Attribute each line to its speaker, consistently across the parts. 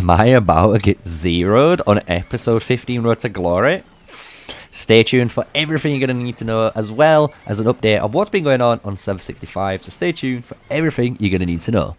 Speaker 1: am I about to get zeroed on episode 15 Road to Glory? Stay tuned for everything you're going to need to know, as well as an update of what's been going on Server 65. So stay tuned for everything you're going to need to know.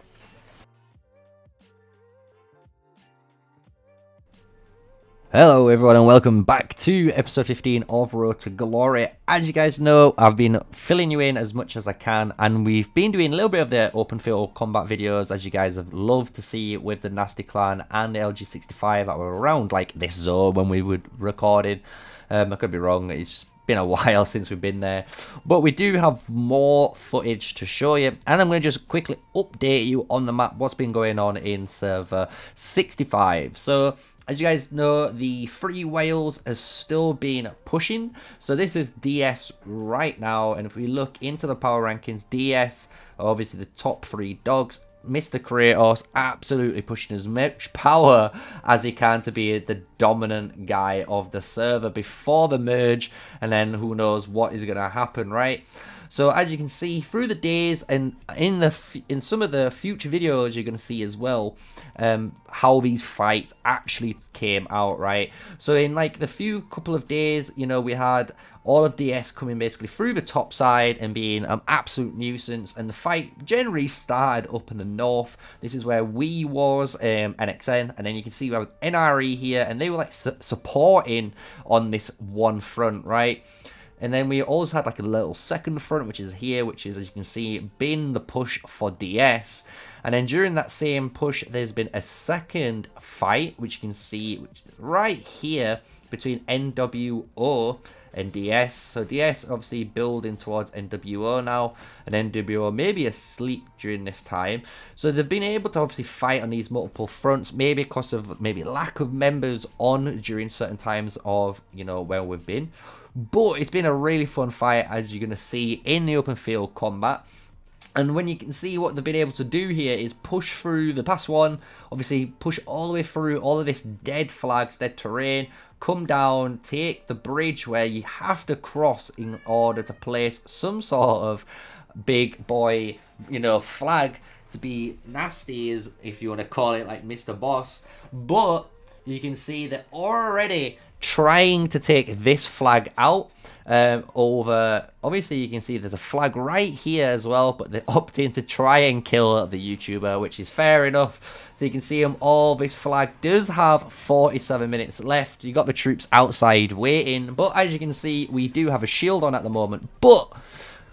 Speaker 1: Hello everyone and welcome back to episode 15 of Road to Glory. As you guys know, I've been filling you in as much as I can, and we've been doing a little bit of the open field combat videos, as you guys have loved to see, with the Nasty Clan and the LG65 that were around like this zone when we would recorded. I could be wrong, it's been a while since we've been there, but we do have more footage to show you, and I'm going to just quickly update you on the map, what's been going on in server 65. So as you guys know, the Free Whales has still been pushing. So this is DS right now, and if we look into the power rankings, DS are obviously the top 3 dogs. Mr. Kratos absolutely pushing as much power as he can to be the dominant guy of the server before the merge, and then who knows what is going to happen, right? So as you can see through the days, and in some of the future videos you're going to see as well, how these fights actually came out, right? So in like the couple of days, you know, we had all of DS coming basically through the top side and being an absolute nuisance, and the fight generally started up in the north. This is where we was, NXN, and then you can see we have NRE here, and they were like supporting on this one front, right? And then we also had like a little second front, which is here, which is, as you can see, been the push for DS. And then during that same push, there's been a second fight, which you can see which is right here between NWO and DS. So DS obviously building towards NWO now, and NWO maybe asleep during this time. So they've been able to obviously fight on these multiple fronts, maybe because of maybe lack of members on during certain times of, you know, where we've been. But it's been a really fun fight, as you're going to see in the open field combat. And when you can see what they've been able to do here is push through the past one, obviously push all the way through all of this dead flags, dead terrain, come down, take the bridge where you have to cross in order to place some sort of big boy, you know, flag to be nasty, as if you want to call it, like Mr. Boss. But you can see that already trying to take this flag out over, obviously you can see there's a flag right here as well, but they're opting to try and kill the YouTuber, which is fair enough. So you can see them all. This flag does have 47 minutes left. You got the troops outside waiting, but as you can see, we do have a shield on at the moment. But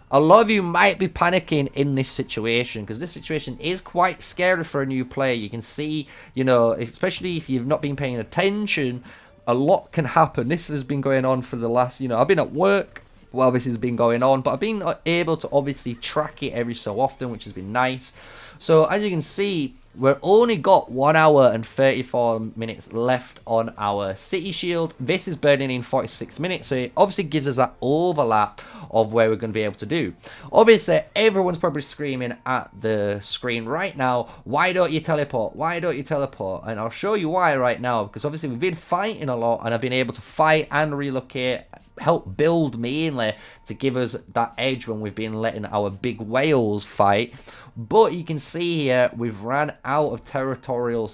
Speaker 1: a lot of you might be panicking in this situation, because this situation is quite scary for a new player. You can see, you know, especially if you've not been paying attention, a lot can happen. This has been going on for the last, you know, I've been at work while this has been going on, but I've been able to obviously track it every so often, which has been nice. So as you can see, we've only got 1 hour and 34 minutes left on our city shield. This is burning in 46 minutes, so it obviously gives us that overlap of where we're going to be able to do. Obviously, everyone's probably screaming at the screen right now, why don't you teleport? Why don't you teleport? And I'll show you why right now, because obviously we've been fighting a lot, and I've been able to fight and relocate, help build mainly to give us that edge when we've been letting our big whales fight. But you can see here we've ran out of territorial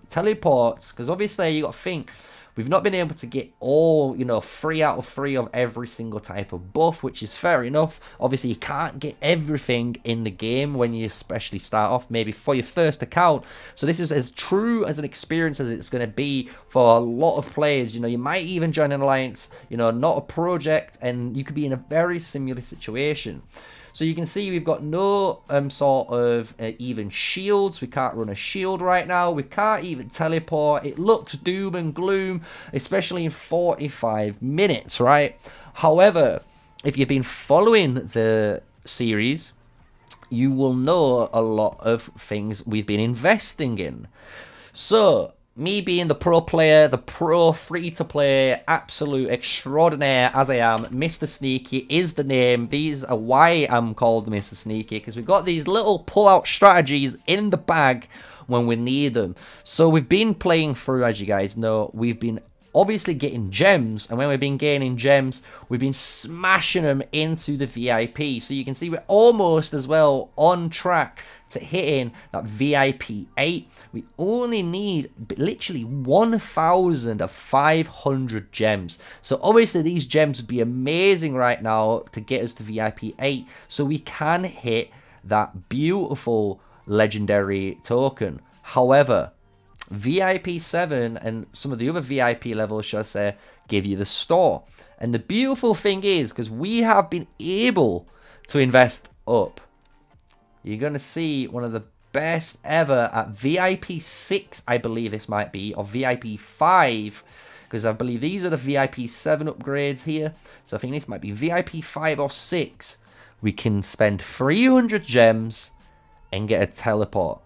Speaker 1: teleports, because obviously you got to think we've not been able to get all, you know, 3 out of 3 of every single type of buff, which is fair enough. Obviously you can't get everything in the game when you especially start off, maybe for your first account. So this is as true as an experience as it's going to be for a lot of players. You know, you might even join an alliance, you know, not a project, and you could be in a very similar situation. So you can see we've got no sort of even shields. We can't run a shield right now. We can't even teleport. It looks doom and gloom, especially in 45 minutes, right? However, if you've been following the series, you will know a lot of things we've been investing in. So me being the pro player, the pro free-to-play, absolute extraordinaire as I am, MrSneakyy is the name. These are why I'm called MrSneakyy, because we've got these little pull-out strategies in the bag when we need them. So we've been playing through, as you guys know, we've been obviously getting gems, and when we've been gaining gems, we've been smashing them into the VIP. So you can see we're almost as well on track to hitting that VIP 8. We only need literally 1,500 gems. So obviously these gems would be amazing right now to get us to VIP 8, so we can hit that beautiful legendary token. However, VIP 7 and some of the other VIP levels, shall I say, give you the store. And the beautiful thing is, because we have been able to invest up, you're going to see one of the best ever at VIP 6, I believe this might be, or VIP 5, because I believe these are the VIP 7 upgrades here. So I think this might be VIP 5 or 6. We can spend 300 gems and get a teleport.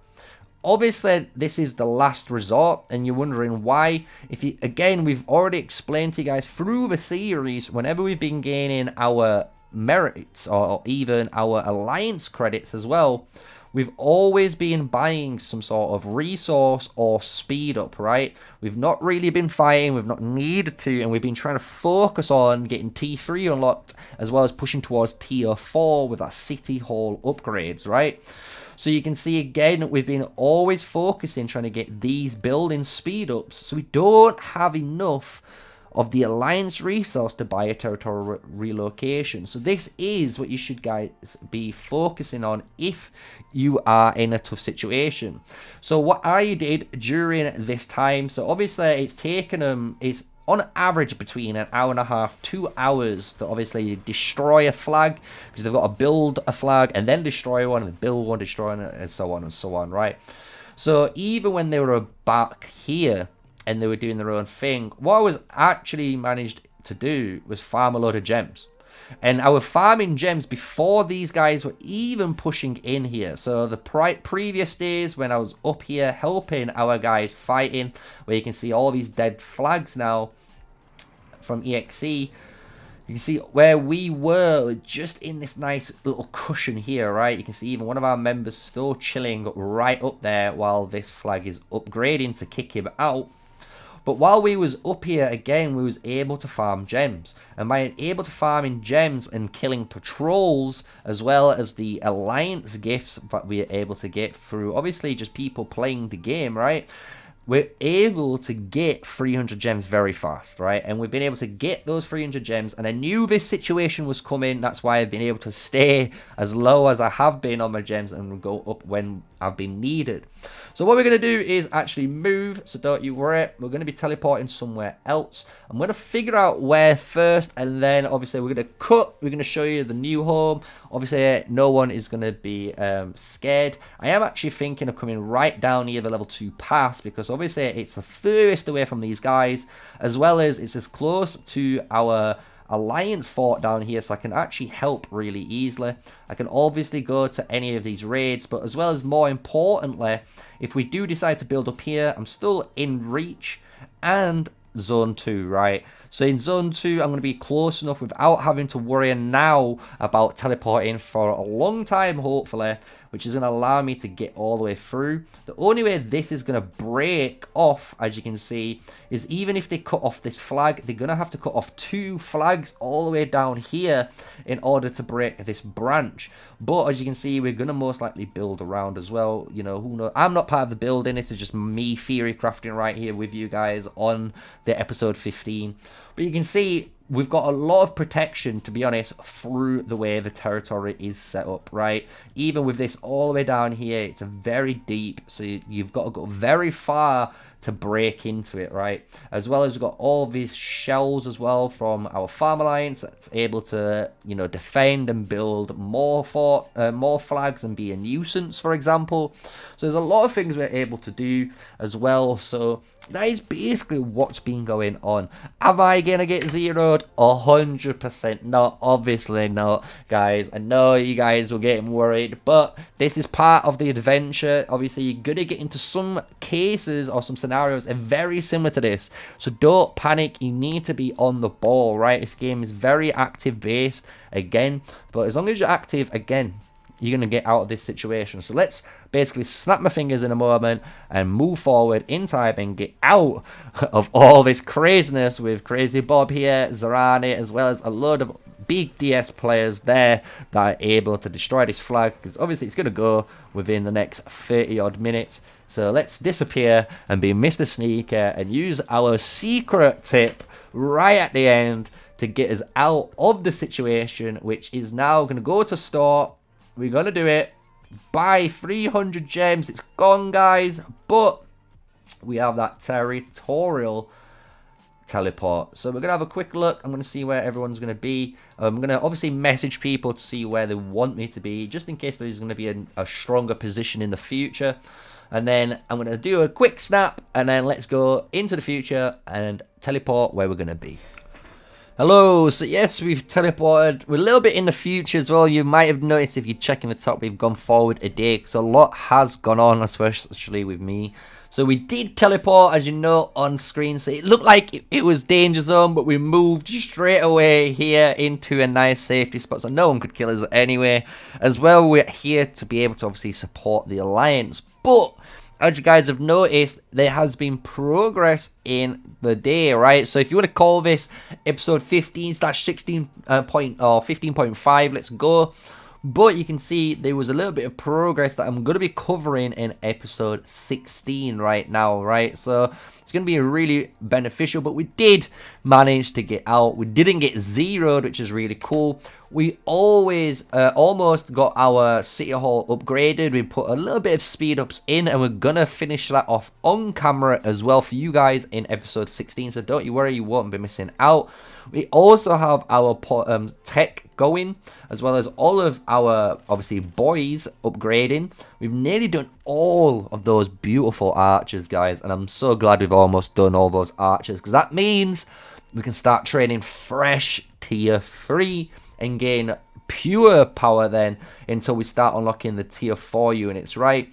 Speaker 1: Obviously, this is the last resort, and you're wondering why. Again, we've already explained to you guys through the series, whenever we've been gaining our merits or even our alliance credits as well, we've always been buying some sort of resource or speed up, right? We've not really been fighting, we've not needed to, and we've been trying to focus on getting T3 unlocked, as well as pushing towards Tier 4 with our City Hall upgrades, right? So you can see again, we've been always focusing trying to get these building speed ups, so we don't have enough of the alliance resource to buy a territorial relocation. So this is what you should guys be focusing on if you are in a tough situation. So what I did during this time, so obviously it's taken them, it's on average between an hour and a half, 2 hours to obviously destroy a flag, because they've got to build a flag and then destroy one, and build one, destroy one, and so on, right? So even when they were back here and they were doing their own thing, what I was actually managed to do was farm a load of gems. And I was farming gems before these guys were even pushing in here. So the previous days when I was up here helping our guys fighting, where you can see all these dead flags now from EXE, you can see where we were just in this nice little cushion here, right? You can see even one of our members still chilling right up there while this flag is upgrading to kick him out. But while we was up here, again, we was able to farm gems. And by able to farming gems and killing patrols, as well as the alliance gifts that we are able to get through, obviously, just people playing the game, right? We're able to get 300 gems very fast, right? And we've been able to get those 300 gems. And I knew this situation was coming. That's why I've been able to stay as low as I have been on my gems and go up when I've been needed. So what we're going to do is actually move. So don't you worry. We're going to be teleporting somewhere else. I'm going to figure out where first. And then obviously we're going to cut. We're going to show you the new home. Obviously no one is going to be scared. I am actually thinking of coming right down here the level 2 pass, because obviously it's the furthest away from these guys, as well as it's as close to our alliance fort down here, so I can actually help really easily. I can obviously go to any of these raids, but as well as, more importantly, if we do decide to build up here, I'm still in reach and zone 2, right? So in zone 2, I'm going to be close enough without having to worry now about teleporting for a long time, hopefully, which is going to allow me to get all the way through. The only way this is going to break off, as you can see, is even if they cut off this flag, they're going to have to cut off 2 flags all the way down here in order to break this branch. But as you can see, we're going to most likely build around as well. You know, who knows? I'm not part of the building. This is just me theory crafting right here with you guys on the episode 15. But you can see we've got a lot of protection, to be honest, through the way the territory is set up, right? Even with this all the way down here, it's a very deep, so you've got to go very far to break into it, right? As well as we've got all these shells as well from our farm alliance that's able to, you know, defend and build more flags and be a nuisance, for example. So there's a lot of things we're able to do as well. So that is basically what's been going on. Am I gonna get zeroed? 100% not. Obviously not, guys. I know you guys were getting worried, but this is part of the adventure. Obviously, you're gonna get into some cases or some scenarios very similar to this. So don't panic. You need to be on the ball, right? This game is very active based again, but as long as you're active, again, you're going to get out of this situation. So let's basically snap my fingers in a moment and move forward in time and get out of all this craziness with Crazy Bob here, Zarani, as well as a load of big DS players there that are able to destroy this flag, because obviously it's going to go within the next 30 odd minutes. So let's disappear and be MrSneakyy and use our secret tip right at the end to get us out of the situation, which is now going to go to store. We're going to do it. Buy 300 gems. It's gone, guys. But we have that territorial teleport. So we're going to have a quick look. I'm going to see where everyone's going to be. I'm going to obviously message people to see where they want me to be, just in case there's going to be a stronger position in the future. And then I'm going to do a quick snap, and then let's go into the future and teleport where we're going to be. Hello, so yes, we've teleported. We're a little bit in the future as well. You might have noticed if you're checking the top, we've gone forward a day, because a lot has gone on, especially with me. So we did teleport, as you know, on screen. So it looked like it was danger zone, but we moved straight away here into a nice safety spot, so no one could kill us anyway. As well, we're here to be able to obviously support the alliance. But as you guys have noticed, there has been progress in the day, right? So if you want to call this episode 15/16 or 15.5, let's go. But you can see there was a little bit of progress that I'm going to be covering in episode 16 right now, right? So it's going to be really beneficial, but we did manage to get out. We didn't get zeroed, which is really cool. We always almost got our City Hall upgraded. We put a little bit of speed ups in, and we're going to finish that off on camera as well for you guys in episode 16. So don't you worry, you won't be missing out. We also have our tech going, as well as all of our, obviously, boys upgrading. We've nearly done all of those beautiful archers, guys, and I'm so glad we've almost done all those archers, because that means we can start training fresh tier 3 and gain pure power then until we start unlocking the tier 4 units, right?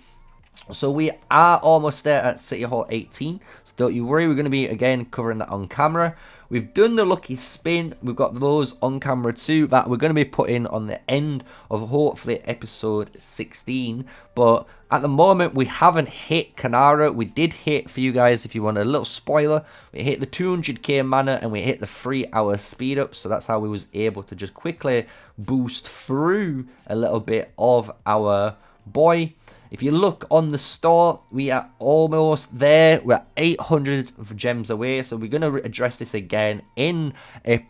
Speaker 1: So we are almost there at City Hall 18, so don't you worry, we're going to be again covering that on camera. We've done the lucky spin. We've got those on camera too that we're going to be putting on the end of hopefully episode 16. But at the moment, we haven't hit Kanara. We did hit, for you guys, if you want a little spoiler, we hit the 200k mana and we hit the 3-hour speed up. So that's how we was able to just quickly boost through a little bit of our boy. If you look on the store, we are almost there. We're 800 gems away, so we're going to address this again in the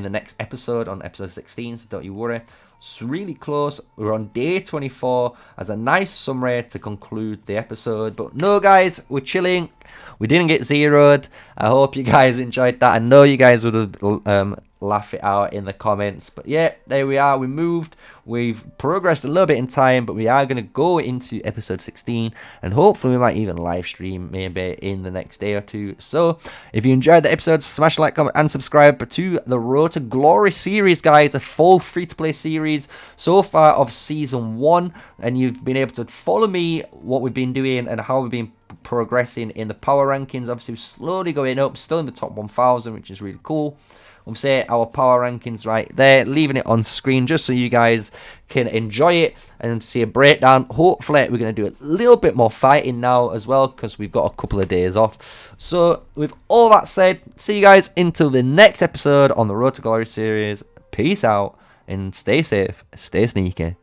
Speaker 1: next episode, on episode 16. So don't you worry. It's really close. We're on day 24 as a nice summary to conclude the episode. But no, guys, we're chilling. We didn't get zeroed. I hope you guys enjoyed that. I know you guys would have laugh it out in the comments, but yeah, there we are. We moved, we've progressed a little bit in time, but we are going to go into episode 16, and hopefully we might even live stream maybe in the next day or two. So if you enjoyed the episode, smash like, comment and subscribe to the Road to Glory series, guys, a full free-to-play series so far of season 1, and you've been able to follow me, what we've been doing and how we've been progressing in the power rankings. Obviously we're slowly going up, still in the top 1000, which is really cool. We'll say our power rankings right there, leaving it on screen just so you guys can enjoy it and see a breakdown. Hopefully we're going to do a little bit more fighting now as well, because we've got a couple of days off. So with all that said, see you guys until the next episode on the Road to Glory series. Peace out and stay safe, stay sneaky.